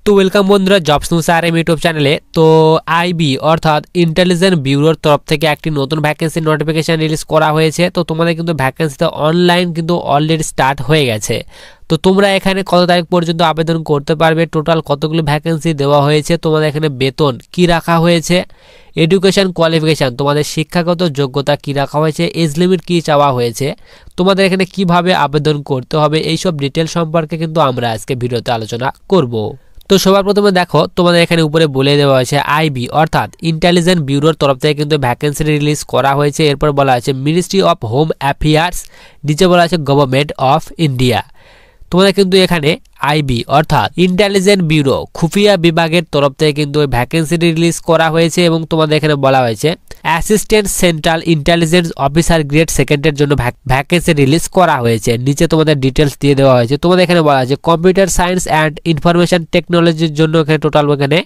তো ওয়েলকাম বন্ধুরা jobs news আর YouTube চ্যানেলে। তো আইবি অর্থাৎ ইন্টেলিজেন্স ব্যুরোর তরফ থেকে একটি নতুন ভ্যাকেন্সি নোটিফিকেশন রিলিজ করা হয়েছে। তো তোমাদের কিন্তু ভ্যাকেন্সিতে অনলাইন কিন্তু অলরেডি স্টার্ট হয়ে গেছে। তো তোমরা এখানে কত তারিখ পর্যন্ত আবেদন করতে পারবে, টোটাল কতগুলো ভ্যাকেন্সি দেওয়া হয়েছে, তোমাদের এখানে বেতন কি রাখা হয়েছে, এডুকেশন কোয়ালিফিকেশান তোমাদের শিক্ষাগত যোগ্যতা কি রাখা হয়েছে, এজ লিমিট কী চাওয়া হয়েছে, তোমাদের এখানে কিভাবে আবেদন করতে হবে, এইসব ডিটেল সম্পর্কে কিন্তু আমরা আজকে ভিডিওতে আলোচনা করব। তো সবার প্রথমে দেখো তোমাদের এখানে উপরে বলে দেওয়া হয়েছে আইবি অর্থাৎ ইন্টেলিজেন্স ব্যুরোর তরফ থেকে কিন্তু ভ্যাকেন্সি রিলিজ করা হয়েছে। এরপর বলা আছে মিনিস্ট্রি অফ হোম অ্যাফেয়ার্স, নিচে বলা আছে গভর্নমেন্ট অফ ইন্ডিয়া। তোমাদের কিন্তু এখানে আইবি অর্থাৎ ইন্টেলিজেন্স ব্যুরো খুফিয়া বিভাগের তরফ থেকে কিন্তু ওই ভ্যাকেন্সি রিলিজ করা হয়েছে এবং তোমাদের এখানে বলা হয়েছে assistant central intelligence officer grade সেকেন্ডের জন্য ভ্যাকেন্সি রিলিজ করা হয়েছে। নিচে তোমাদের ডিটেলস দিয়ে দেওয়া হয়েছে। তোমাদের এখানে বলা আছে কম্পিউটার সায়েন্স অ্যান্ড ইনফরমেশন টেকনোলজির জন্য এখানে টোটাল এখানে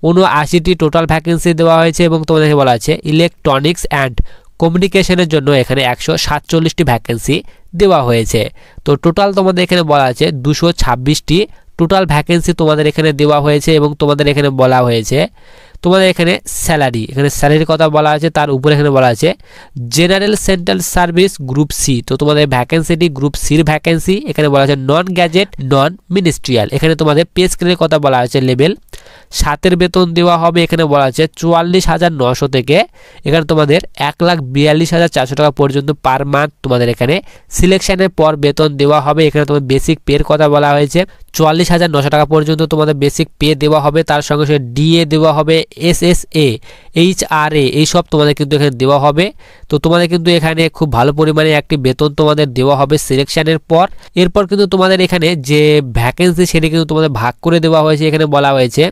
79টি টোটাল ভ্যাকেন্সি দেওয়া হয়েছে এবং তোমাদের বলা আছে ইলেকট্রনিক্স অ্যান্ড কমিউনিকেশনের জন্য এখানে 147টি ভ্যাকেন্সি দেওয়া হয়েছে। তো টোটাল তোমাদের এখানে বলা আছে 226টি টোটাল ভ্যাকেন্সি তোমাদের এখানে দেওয়া হয়েছে এবং তোমাদের এখানে বলা হয়েছে তোমাদের এখানে স্যালারির কথা বলা আছে। তার উপরে এখানে বলা আছে general central service group C. তো তোমাদের ভ্যাকেন্সিটি গ্রুপ সির ভ্যাকেন্সি। এখানে বলা আছে নন গ্যাজেট নন মিনিস্ট্রিয়াল। এখানে তোমাদের পে স্কেলের কথা বলা আছে লেভেল 7-এর বেতন দেওয়া হবে। এখানে বলা আছে 44,900 থেকে এখানে তোমাদের 1,42,400 টাকা পর্যন্ত পার মান্থ তোমাদের এখানে সিলেকশনের পর বেতন দেওয়া হবে। এখানে তোমাদের বেসিক পের কথা বলা হয়েছে 44,900 টাকা পর্যন্ত তোমাদের বেসিক পে দেওয়া হবে। তার সঙ্গে সঙ্গে ডিএ দেওয়া হবে, এসএসএ, এইচআরএ এইসব তোমাদের কিন্তু এখানে দেওয়া হবে। তো তোমাদের কিন্তু এখানে খুব ভালো পরিমাণে একটি বেতন তোমাদের দেওয়া হবে সিলেকশনের পর। এরপর কিন্তু তোমাদের এখানে যে ভ্যাকেন্সি সেটি কিন্তু তোমাদের ভাগ করে দেওয়া হয়েছে। এখানে বলা হয়েছে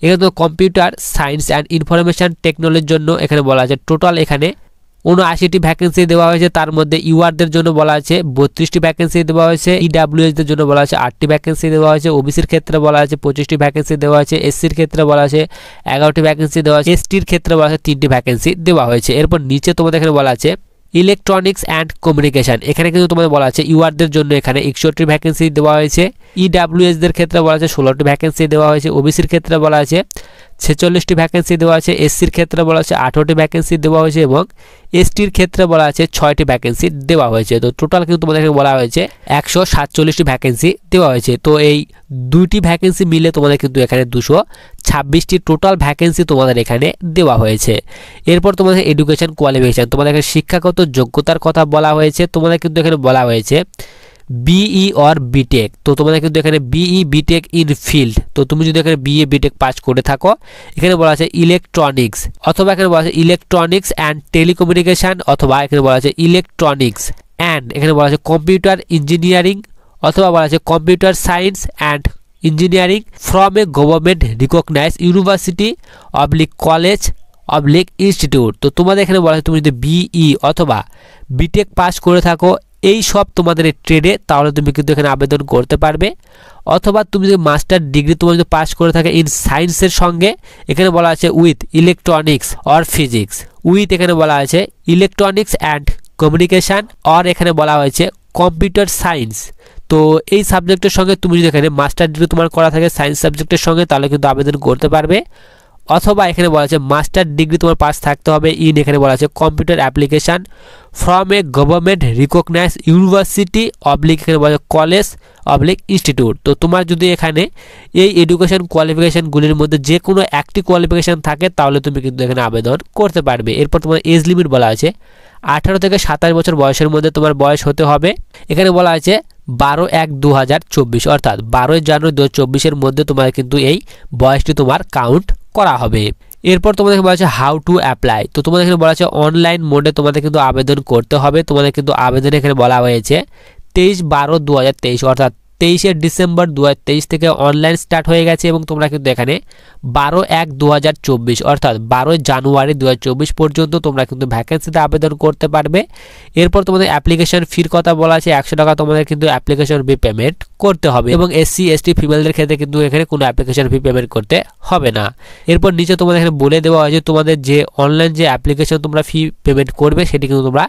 এখানে তো কম্পিউটার সায়েন্স অ্যান্ড ইনফরমেশন টেকনোলজির জন্য এখানে বলা আছে টোটাল এখানে 79টি ভ্যাকেন্সি দেওয়া হয়েছে। তার মধ্যে ইউআরদের জন্য বলা আছে 32টি ভ্যাকেন্সি দেওয়া হয়েছে, ইডাব্লিউএসদের জন্য বলা আছে 8টি ভ্যাকেন্সি দেওয়া হয়েছে, ওবিসির ক্ষেত্রে বলা আছে 25টি ভ্যাকেন্সি দেওয়া হয়েছে, এসসির ক্ষেত্রে বলা আছে 11টি ভ্যাকেন্সি দেওয়া হয়েছে, এসটির ক্ষেত্রে বলা আছে 3টি ভ্যাকেন্সি দেওয়া হয়েছে। এরপর নিচে তোমাদের এখানে বলা আছে ইলেকট্রনিক্স অ্যান্ড কমিউনিকেশন। এখানে কিন্তু তোমাদের বলা আছে ইউআরদের জন্য এখানে 61টি ভ্যাকেন্সি দেওয়া হয়েছে, ইডাব্লিউএসদের ক্ষেত্রে বলা আছে 16টি ভ্যাকেন্সি দেওয়া হয়েছে, ওবিসির ক্ষেত্রে বলা আছে 46টি ভ্যাকেন্সি দেওয়া আছে, এসসির ক্ষেত্রে বলা আছে 18টি ভ্যাকেন্সি দেওয়া হয়েছে এবং এসটির ক্ষেত্রে বলা আছে 6টি ভ্যাকেন্সি দেওয়া হয়েছে। তো টোটাল কিন্তু তোমাদের এখানে বলা হয়েছে 147টি ভ্যাকেন্সি দেওয়া হয়েছে। তো এই দুইটি ভ্যাকেন্সি মিলে তোমাদের কিন্তু এখানে 226টি টোটাল ভ্যাকেন্সি তোমাদের এখানে দেওয়া হয়েছে। এরপর তোমাদের এডুকেশন কোয়ালিফিকেশান তোমাদের এখানে শিক্ষাগত যোগ্যতার কথা বলা হয়েছে। তোমাদের কিন্তু এখানে বলা হয়েছে বিই অর বিটেক। তো তোমাদের কিন্তু এখানে বিই বিটেক ইন ফিল্ড। তো তুমি যদি এখানে বিএ বিটেক পাস করে থাকো এখানে বলা আছে ইলেকট্রনিক্স, অথবা এখানে বলা আছে ইলেকট্রনিক্স অ্যান্ড টেলিকমিউনিকেশান, অথবা এখানে বলা আছে ইলেকট্রনিক্স অ্যান্ড এখানে বলা আছে কম্পিউটার ইঞ্জিনিয়ারিং, অথবা বলা আছে computer science and engineering from a government recognise university oblique college oblique institute. তো তোমাদের এখানে বলা আছে তুমি যদি বিই অথবা বিটেক পাস করে থাকো এই সব তোমাদের ট্রেডে তাহলে তুমি কিন্তু এখানে আবেদন করতে পারবে। অথবা তুমি যদি মাস্টার ডিগ্রি তোমার যদি পাস করে থাকে ইন সায়েন্সের সঙ্গে এখানে বলা আছে with electronics or physics, with এখানে বলা আছে ইলেকট্রনিক্স অ্যান্ড কমিউনিকেশান অর এখানে বলা হয়েছে কম্পিউটার সায়েন্স। তো এই সাবজেক্টের সঙ্গে তুমি যদি এখানে মাস্টার ডিগ্রি তোমার করা থাকে সায়েন্স সাবজেক্টের সঙ্গে তাহলে কিন্তু আবেদন করতে পারবে। অথবা এখানে বলা আছে মাস্টার ডিগ্রি তোমার পাস থাকতে হবে ইন এখানে বলা আছে computer application from a government recognise university oblique এখানে বলা আছে কলেজ অবলিক ইনস্টিটিউট। তো তোমার যদি এখানে এই এডুকেশন কোয়ালিফিকেশানগুলির মধ্যে যে কোনো একটি কোয়ালিফিকেশান থাকে তাহলে তুমি কিন্তু এখানে আবেদন করতে পারবে। এরপর তোমার এজ লিমিট বলা আছে 18 থেকে 27 বছর বয়সের মধ্যে তোমার বয়স হতে হবে। এখানে বলা আছে 12/1/2024 অর্থাৎ 12 জানুয়ারি 2024 মধ্যে তোমার কিন্তু এই বয়সটি তোমার কাউন্ট করা হবে। এরপর তোমাদের বলা আছে হাউ টু অ্যাপ্লাই। তো তোমাদের এখানে বলা আছে অনলাইন মোডে তোমাদের কিন্তু আবেদন করতে হবে। তোমাদের কিন্তু আবেদন এখানে বলা হয়েছে 23/12/2023 অর্থাৎ 23শে ডিসেম্বর 2023 থেকে অনলাইন স্টার্ট হয়ে গেছে এবং তোমরা কিন্তু এখানে 12/1/2024 অর্থাৎ 12 জানুয়ারি 2024 পর্যন্ত তোমরা কিন্তু ভ্যাকেন্সিতে আবেদন করতে পারবে। এরপর তোমাদের অ্যাপ্লিকেশন ফির কথা বলা আছে 100 টাকা তোমাদের কিন্তু অ্যাপ্লিকেশন ফি পেমেন্ট করতে হবে এবং এসসি এসটি ফিমেলদের ক্ষেত্রে কিন্তু এখানে কোনো অ্যাপ্লিকেশন ফি পেমেন্ট করতে হবে না। এরপর নিচে তোমাদের এখানে বলে দেওয়া হয়েছে তোমাদের যে অনলাইন যে অ্যাপ্লিকেশন তোমরা ফি পেমেন্ট করবে সেটি কিন্তু তোমরা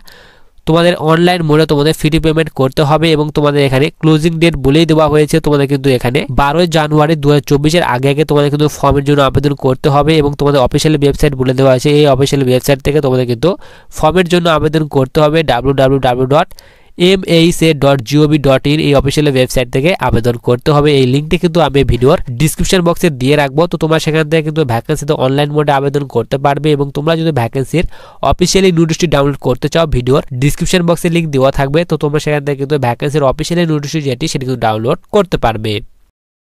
তোমাদের অনলাইন মোডে তোমাদের ফ্রি পেমেন্ট করতে হবে এবং তোমাদের এখানে ক্লোজিং ডেট বলেই দেওয়া হয়েছে। তোমাদের কিন্তু এখানে 12 জানুয়ারি 2024 এর আগে আগে তোমাদের কিন্তু ফর্মের জন্য আবেদন করতে হবে এবং তোমাদের অফিসিয়াল ওয়েবসাইট বলে দেওয়া আছে। এই অফিসিয়াল ওয়েবসাইট থেকে তোমাদের কিন্তু ফর্মের জন্য আবেদন করতে হবে www.mhsa.gov.in এই অফিসিয়াল ওয়েবসাইট থেকে আবেদন করতে হবে। এই লিঙ্কটি কিন্তু আমি ভিডিওর ডিসক্রিপশন বক্সে দিয়ে রাখবো। তো তোমরা সেখান থেকে কিন্তু ভ্যাকেন্সিতে অনলাইন মোডে আবেদন করতে পারবে এবং তোমরা যদি ভ্যাকেন্সির অফিসিয়ালি নোটিশটি ডাউনলোড করতে চাও ভিডিওর ডিসক্রিপশন বক্সে লিঙ্ক দেওয়া থাকবে। তো তোমরা সেখান থেকে কিন্তু ভ্যাকেন্সির অফিসিয়ালি নোটিশ যেটি সেটি কিন্তু ডাউনলোড করতে পারবে।